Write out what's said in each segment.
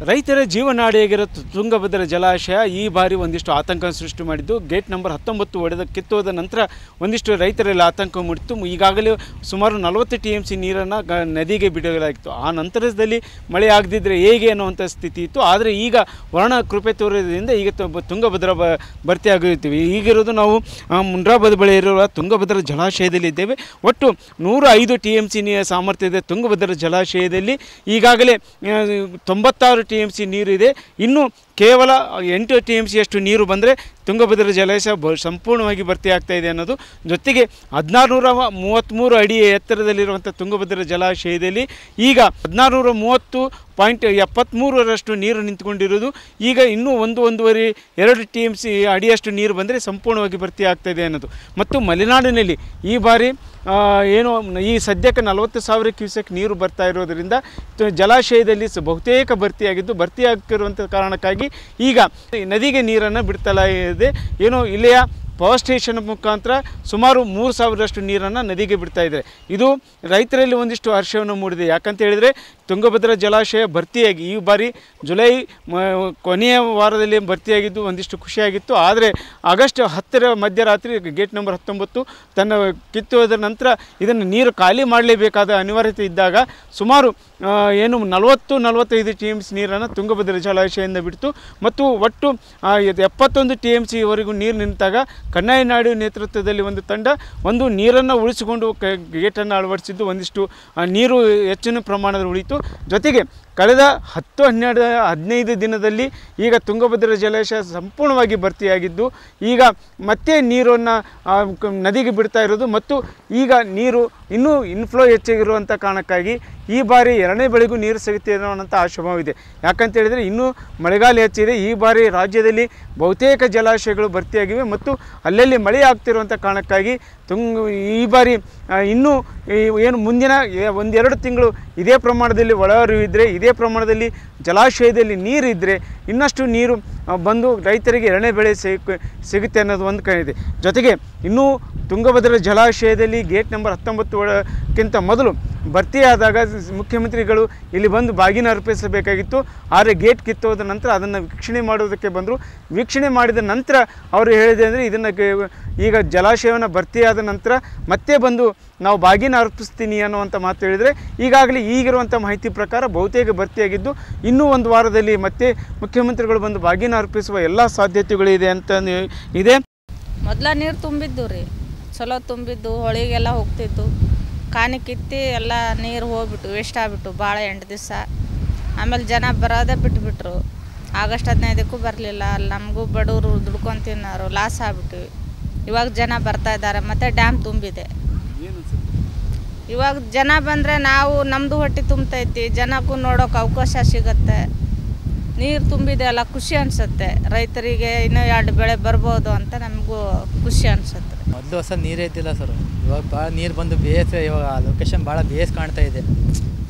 ರೈತರ ಜೀವನಾಡಿಯಾಗಿರೋ ತುಂಗಭದ್ರಾ ಜಲಾಶಯ ಈ ಬಾರಿ ಒಂದಿಷ್ಟು ಆತಂಕ ಸೃಷ್ಟಿ ಮಾಡಿದ್ದು. ಗೇಟ್ ನಂಬರ್ 19 ಕಿತ್ತೋದ ನಂತರ ಒಂದಿಷ್ಟು ರೈತರಲ್ಲಿ ಆತಂಕ ಮೂಡಿತ್ತು. ಈಗಾಗಲೇ ಸುಮಾರು 40 TMC ನೀರನ್ನು ನದಿಗೆ ಬಿಡಲಾಗಿತ್ತು. ಆ ನಂತರದಲ್ಲಿ ಮಳೆ ಆಗದಿದ್ದರೆ ಹೇಗೆ ಅನ್ನುವಂಥ ಸ್ಥಿತಿ ಇತ್ತು. ಆದರೆ ಈಗ ವರ್ಣ ಕೃಪೆ ತೋರೋದ್ರಿಂದ ಈಗ ತುಂಗಭದ್ರಾ ಭರ್ತಿ ಆಗಿರ್ತೀವಿ. ಈಗಿರೋದು ನಾವು ಮುಂಡ್ರಾಬಾದ್ ಬಳಿ ಇರುವ ತುಂಗಭದ್ರಾ ಜಲಾಶಯದಲ್ಲಿದ್ದೇವೆ. ಒಟ್ಟು 105 TMC ಸಾಮರ್ಥ್ಯದ ತುಂಗಭದ್ರಾ ಜಲಾಶಯದಲ್ಲಿ ಈಗಾಗಲೇ 96 TMC ನೀರಿದೆ. ಇನ್ನು ಕೇವಲ 8 TMC ಅಷ್ಟು ನೀರು ಬಂದರೆ ತುಂಗಭದ್ರಾ ಜಲಾಶಯ ಸಂಪೂರ್ಣವಾಗಿ ಭರ್ತಿ ಆಗ್ತಾ ಇದೆ ಅನ್ನೋದು. ಜೊತೆಗೆ 1633 ಅಡಿ ಎತ್ತರದಲ್ಲಿರುವಂಥ ತುಂಗಭದ್ರಾ ಜಲಾಶಯದಲ್ಲಿ ಈಗ 1630.73 ನೀರು ನಿಂತುಕೊಂಡಿರೋದು. ಈಗ ಇನ್ನೂ 1-1.5-2 TMC ಅಡಿಯಷ್ಟು ನೀರು ಬಂದರೆ ಸಂಪೂರ್ಣವಾಗಿ ಭರ್ತಿ ಆಗ್ತಾಯಿದೆ ಅನ್ನೋದು. ಮತ್ತು ಮಲೆನಾಡಿನಲ್ಲಿ ಈ ಬಾರಿ ಏನು ಈ ಸದ್ಯಕ್ಕೆ 40,000 ಕ್ಯೂಸೆಕ್ ನೀರು ಬರ್ತಾ ಇರೋದರಿಂದ ಜಲಾಶಯದಲ್ಲಿ ಬಹುತೇಕ ಭರ್ತಿಯಾಗಿದ್ದು, ಭರ್ತಿಯಾಗಿರುವಂಥ ಕಾರಣಕ್ಕಾಗಿ ಈಗ ನದಿಗೆ ನೀರನ್ನು ಬಿಡ್ತಲೇ ಇದೆ. ಏನು ಇಲ್ಲಿಯ ಪವರ್ ಸ್ಟೇಷನ್ ಮುಖಾಂತರ ಸುಮಾರು 3,000ರಷ್ಟು ನೀರನ್ನು ನದಿಗೆ ಬಿಡ್ತಾ ಇದ್ದಾರೆ. ಇದು ರೈತರಲ್ಲಿ ಒಂದಿಷ್ಟು ಹರ್ಷವನ್ನು ಮೂಡಿದೆ. ಯಾಕಂತ ಹೇಳಿದರೆ ತುಂಗಭದ್ರಾ ಜಲಾಶಯ ಭರ್ತಿಯಾಗಿ ಈ ಬಾರಿ ಜುಲೈ ಕೊನೆಯ ವಾರದಲ್ಲಿ ಭರ್ತಿಯಾಗಿದ್ದು ಒಂದಿಷ್ಟು ಖುಷಿಯಾಗಿತ್ತು. ಆದರೆ ಆಗಸ್ಟ್ 10ರ ಮಧ್ಯರಾತ್ರಿ ಗೇಟ್ ನಂಬರ್ 19 ತನ್ನ ಕಿತ್ತೋದ ನಂತರ ಇದನ್ನು ನೀರು ಖಾಲಿ ಮಾಡಲೇಬೇಕಾದ ಅನಿವಾರ್ಯತೆ ಇದ್ದಾಗ ಸುಮಾರು 40-45 TMC ನೀರನ್ನು ತುಂಗಭದ್ರಾ ಜಲಾಶಯದಿಂದ ಬಿಡ್ತು. ಮತ್ತು ಒಟ್ಟು 71 TMCವರೆಗೂ ನೀರು ನಿಂತಾಗ ಕನ್ನಯ್ಯನಾಯ್ಡು ನೇತೃತ್ವದಲ್ಲಿ ಒಂದು ತಂಡ ನೀರನ್ನು ಉಳಿಸಿಕೊಂಡು ಗೇಟನ್ನು ಅಳವಡಿಸಿದ್ದು ಒಂದಿಷ್ಟು ನೀರು ಹೆಚ್ಚಿನ ಪ್ರಮಾಣದಲ್ಲಿ ಉಳಿಯಿತು. ಜೊತೆಗೆ ಕಳೆದ 10-15 ದಿನದಲ್ಲಿ ಈಗ ತುಂಗಭದ್ರಾ ಜಲಾಶಯ ಸಂಪೂರ್ಣವಾಗಿ ಭರ್ತಿಯಾಗಿದ್ದು ಈಗ ಮತ್ತೆ ನೀರನ್ನು ನದಿಗೆ ಬಿಡ್ತಾ ಇರೋದು. ಮತ್ತು ಈಗ ನೀರು ಇನ್ನೂ ಇನ್ಫ್ಲೋ ಹೆಚ್ಚಾಗಿರುವಂಥ ಕಾರಣಕ್ಕಾಗಿ ಈ ಬಾರಿ 2ನೇ ಬೆಳೆಗೂ ನೀರು ಸಿಗುತ್ತೆ ಅನ್ನೋಂಥ ಆಶಾಭಾವವಿದೆ. ಯಾಕಂತ ಹೇಳಿದರೆ ಇನ್ನೂ ಮಳೆಗಾಲ ಹೆಚ್ಚಿದೆ. ಈ ಬಾರಿ ರಾಜ್ಯದಲ್ಲಿ ಬಹುತೇಕ ಜಲಾಶಯಗಳು ಭರ್ತಿಯಾಗಿವೆ ಮತ್ತು ಅಲ್ಲಲ್ಲಿ ಮಳೆ ಆಗ್ತಿರುವಂಥ ಕಾರಣಕ್ಕಾಗಿ ಈ ಬಾರಿ ಇನ್ನೂ ಏನು ಮುಂದಿನ 1-2 ತಿಂಗಳು ಇದೇ ಪ್ರಮಾಣದಲ್ಲಿ ಒಳಹರಿವಿದ್ದರೆ, ಇದೇ ಪ್ರಮಾಣದಲ್ಲಿ ಜಲಾಶಯದಲ್ಲಿ ನೀರಿದ್ದರೆ ಇನ್ನಷ್ಟು ನೀರು ಬಂದು ರೈತರಿಗೆ 2ನೇ ಬೆಳೆ ಸಿಗುತ್ತೆ ಅನ್ನೋದು ಒಂದು ಕಡೆ ಇದೆ. ಜೊತೆಗೆ ಇನ್ನೂ ತುಂಗಭದ್ರಾ ಜಲಾಶಯದಲ್ಲಿ ಗೇಟ್ ನಂಬರ್ 19ಕ್ಕಿಂತ ಮೊದಲು ಭರ್ತಿಯಾದಾಗ ಮುಖ್ಯಮಂತ್ರಿಗಳು ಇಲ್ಲಿ ಬಂದು ಬಾಗಿನ ಅರ್ಪಿಸಬೇಕಾಗಿತ್ತು. ಆದರೆ ಗೇಟ್ ಕಿತ್ತೋದ ನಂತರ ಅದನ್ನು ವೀಕ್ಷಣೆ ಮಾಡೋದಕ್ಕೆ ಬಂದರು. ವೀಕ್ಷಣೆ ಮಾಡಿದ ನಂತರ ಅವರು ಹೇಳಿದೆ ಅಂದರೆ ಇದನ್ನು ಈಗ ಜಲಾಶಯವನ್ನು ಭರ್ತಿಯಾದ ನಂತರ ಮತ್ತೆ ಬಂದು ನಾವು ಬಾಗಿನ ಅರ್ಪಿಸ್ತೀನಿ ಅನ್ನುವಂಥ ಮಾತು ಹೇಳಿದರೆ, ಈಗಾಗಲೇ ಈಗಿರುವಂಥ ಮಾಹಿತಿ ಪ್ರಕಾರ ಬಹುತೇಕ ಭರ್ತಿಯಾಗಿದ್ದು ಇನ್ನೂ 1 ವಾರದಲ್ಲಿ ಮತ್ತೆ ಮುಖ್ಯಮಂತ್ರಿಗಳು ಬಂದು ಬಾಗಿನ ಅರ್ಪಿಸುವ ಎಲ್ಲ ಸಾಧ್ಯತೆಗಳಿದೆ ಅಂತ ಇದೆ. ಮೊದಲ ನೀರು ತುಂಬಿದ್ದು ರೀ, ಚಲೋ ತುಂಬಿದ್ದು, ಹೊಳಿಗೆಲ್ಲ ಹೋಗ್ತಿತ್ತು. ಕಾನಿ ಕಿತ್ತಿ ಎಲ್ಲ ನೀರು ಹೋಗ್ಬಿಟ್ಟು ವೇಸ್ಟ್ ಆಗಿಬಿಟ್ಟು ಭಾಳ 8 ದಿವಸ. ಆಮೇಲೆ ಜನ ಬರೋದೇ ಬಿಟ್ಬಿಟ್ರು. ಆಗಸ್ಟ್ 15ಕ್ಕೂ ಬರಲಿಲ್ಲ. ಅಲ್ಲಿ ನಮಗೂ ಬಡವರು ದುಡ್ಕೊಂಡು ತಿನ್ನೋರು ಲಾಸ್ ಆಗ್ಬಿಟ್ಟಿವಿ. ಇವಾಗ ಜನ ಬರ್ತಾ ಇದ್ದಾರೆ, ಮತ್ತು ಡ್ಯಾಮ್ ತುಂಬಿದೆ. ಇವಾಗ ಜನ ಬಂದರೆ ನಾವು ನಮ್ಮದು ಹೊಟ್ಟೆ ತುಂಬತೈತಿ, ಜನಕ್ಕೂ ನೋಡೋಕೆ ಅವಕಾಶ ಸಿಗುತ್ತೆ. ನೀರು ತುಂಬಿದೆ ಅಲ್ಲ, ಖುಷಿ ಅನಿಸುತ್ತೆ. ರೈತರಿಗೆ ಇನ್ನೂ 2 ಬೆಳೆ ಬರ್ಬೋದು ಅಂತ ನಮಗೂ ಖುಷಿ ಅನಿಸುತ್ತೆ. ಮೊದಲು ಹೊಸ ನೀರೇ ಇದ್ದಿಲ್ಲ ಸರ್. ಇವಾಗ ಭಾಳ ನೀರು ಬಂದು ಇವಾಗ ಲೊಕೇಶನ್ ಭಾಳ ಕಾಣ್ತಾ ಇದೆ.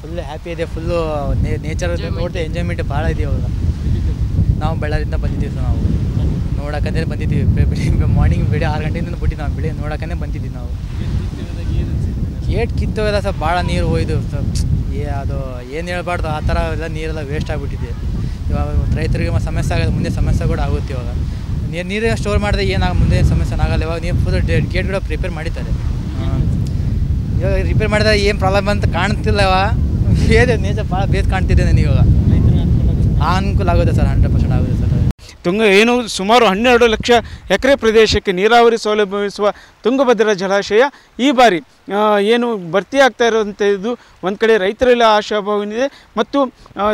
ಫುಲ್ ಹ್ಯಾಪಿ ಇದೆ. ಫುಲ್ಲು ನೇಚರ್ ನೋಡ್ತಾ ಎಂಜಾಯ್ಮೆಂಟ್ ಭಾಳ ಇದೆ. ಇವಾಗ ನಾವು ಬಳ್ಳಾರಿಯಿಂದ ಬಂದಿದ್ದೀವಿ ಸರ್. ನಾವು ನೋಡೋಕ್ಕಂದ್ರೆ ಬಂದಿದ್ದೀವಿ. ಮಾರ್ನಿಂಗ್ 6 ಗಂಟೆಯಿಂದ ಬಿಟ್ಟು ನಾವು ನೋಡೋಕ್ಕೇ ಬಂದಿದ್ದೀವಿ ನಾವು. ಗೇಟ್ ಕಿತ್ತೋಲ್ಲ ಸರ್, ಭಾಳ ನೀರು ಹೋಯ್ದು ಸರ್. ಅದು ಏನು ಹೇಳ್ಬಾರ್ದು, ಆ ಥರ ಎಲ್ಲ ನೀರೆಲ್ಲ ವೇಸ್ಟ್ ಆಗಿಬಿಟ್ಟಿದೆ. ಇವಾಗ ರೈತರಿಗೆ ಸಮಸ್ಯೆ ಆಗೋದು, ಮುಂದೆ ಸಮಸ್ಯೆ ಕೂಡ ಆಗುತ್ತೆ. ಇವಾಗ ನೀರು ಸ್ಟೋರ್ ಮಾಡಿದ್ರೆ ಮುಂದೆ ಸಮಸ್ಯೆ ಆಗಲ್ಲ. ಇವಾಗ ನೀರು ಫುಲ್ ಗೇಟ್ ಕೂಡ ಪ್ರಿಪೇರ್ ಮಾಡಿದ್ದಾರೆ. ಇವಾಗ ರಿಪೇರ್ ಮಾಡಿದ್ರೆ ಏನು ಪ್ರಾಬ್ಲಮ್ ಅಂತ ಕಾಣ್ತಿಲ್ಲ. ಏನೇ ನೇಚರ್ ಭಾಳ ಕಾಣ್ತಿದೆ ನನಗೆ. ಇವಾಗ ಅನುಕೂಲ ಆಗುತ್ತೆ ಸರ್, 100% ಆಗುತ್ತೆ ಸರ್. ಸುಮಾರು 12 ಲಕ್ಷ ಎಕರೆ ಪ್ರದೇಶಕ್ಕೆ ನೀರಾವರಿ ಸೌಲಭ್ಯವಿಸುವ ತುಂಗಭದ್ರಾ ಜಲಾಶಯ ಈ ಬಾರಿ ಏನು ಭರ್ತಿ ಆಗ್ತಾ ಇರುವಂಥದ್ದು ಒಂದು ಕಡೆ ರೈತರೆಲ್ಲ ಆಶಾಭಾವನಿದೆ. ಮತ್ತು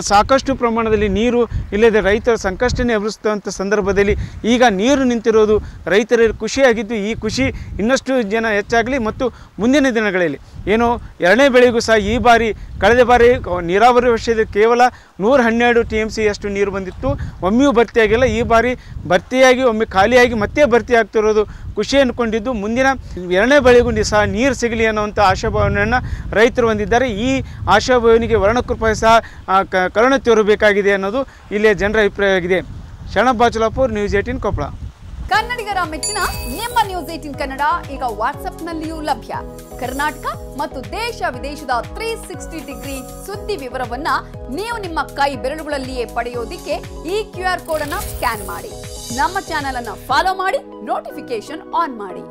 ಸಾಕಷ್ಟು ಪ್ರಮಾಣದಲ್ಲಿ ನೀರು ಇಲ್ಲದೆ ರೈತರ ಸಂಕಷ್ಟನೇ ಎದುರಿಸುವಂಥ ಸಂದರ್ಭದಲ್ಲಿ ಈಗ ನೀರು ನಿಂತಿರೋದು ರೈತರಲ್ಲಿ ಖುಷಿಯಾಗಿದ್ದು, ಈ ಖುಷಿ ಇನ್ನಷ್ಟು ಜನ ಹೆಚ್ಚಾಗಲಿ. ಮತ್ತು ಮುಂದಿನ ದಿನಗಳಲ್ಲಿ ಏನು 2ನೇ ಬೆಳೆಗೂ ಸಹ ಈ ಬಾರಿ ಕಳೆದ ಬಾರಿ ನೀರಾವರಿ ವರ್ಷದ ಕೇವಲ 112 TMC ಅಷ್ಟು ನೀರು ಬಂದಿತ್ತು, ಒಮ್ಮೆಯೂ ಭರ್ತಿಯಾಗಿಲ್ಲ. ಈ ಬಾರಿ ಭರ್ತಿಯಾಗಿ ಒಮ್ಮೆ ಖಾಲಿಯಾಗಿ ಮತ್ತೆ ಭರ್ತಿ ಆಗ್ತಿರೋದು ಖುಷಿ ಅಂದ್ಕೊಂಡಿದ್ದು, ಮುಂದಿನ 2ನೇ ಬೆಳೆಗೂ ಸಹ ನೀರು ಸಿಗಲಿ ಅನ್ನೋವಂಥ ಆಶಾಭಾವನೆಯನ್ನು ರೈತರು ಹೊಂದಿದ್ದಾರೆ. ಈ ಆಶಾಭಾವನೆಗೆ ವರ್ಣಕೃಪೆ ಸಹ ಕರುಣೆ ತೋರಬೇಕಾಗಿದೆ ಅನ್ನೋದು ಇಲ್ಲಿಯ ಜನರ ಅಭಿಪ್ರಾಯವಾಗಿದೆ. ಶರಣಪ್ಪ ಬಾಚಲಾಪುರ್, ನ್ಯೂಸ್ 18 ಕೊಪ್ಪಳ. ಕನ್ನಡಿಗರ ಮೆಚ್ಚಿನ ನಿಮ್ಮ ನ್ಯೂಸ್ 18 ಕನ್ನಡ ಈಗ ವಾಟ್ಸ್ಆಪ್ನಲ್ಲಿಯೂ ಲಭ್ಯ. ಕರ್ನಾಟಕ ಮತ್ತು ದೇಶ ವಿದೇಶದ 360 ಡಿಗ್ರಿ ಸುದ್ದಿ ವಿವರವನ್ನ ನೀವು ನಿಮ್ಮ ಕೈ ಬೆರಳುಗಳಲ್ಲಿಯೇ ಪಡೆಯೋದಿಕ್ಕೆ ಈ QR ಕೋಡ್ ಅನ್ನ ಸ್ಕ್ಯಾನ್ ಮಾಡಿ. ನಮ್ಮ ಚಾನೆಲ್ ಅನ್ನ ಫಾಲೋ ಮಾಡಿ, ನೋಟಿಫಿಕೇಶನ್ ಆನ್ ಮಾಡಿ.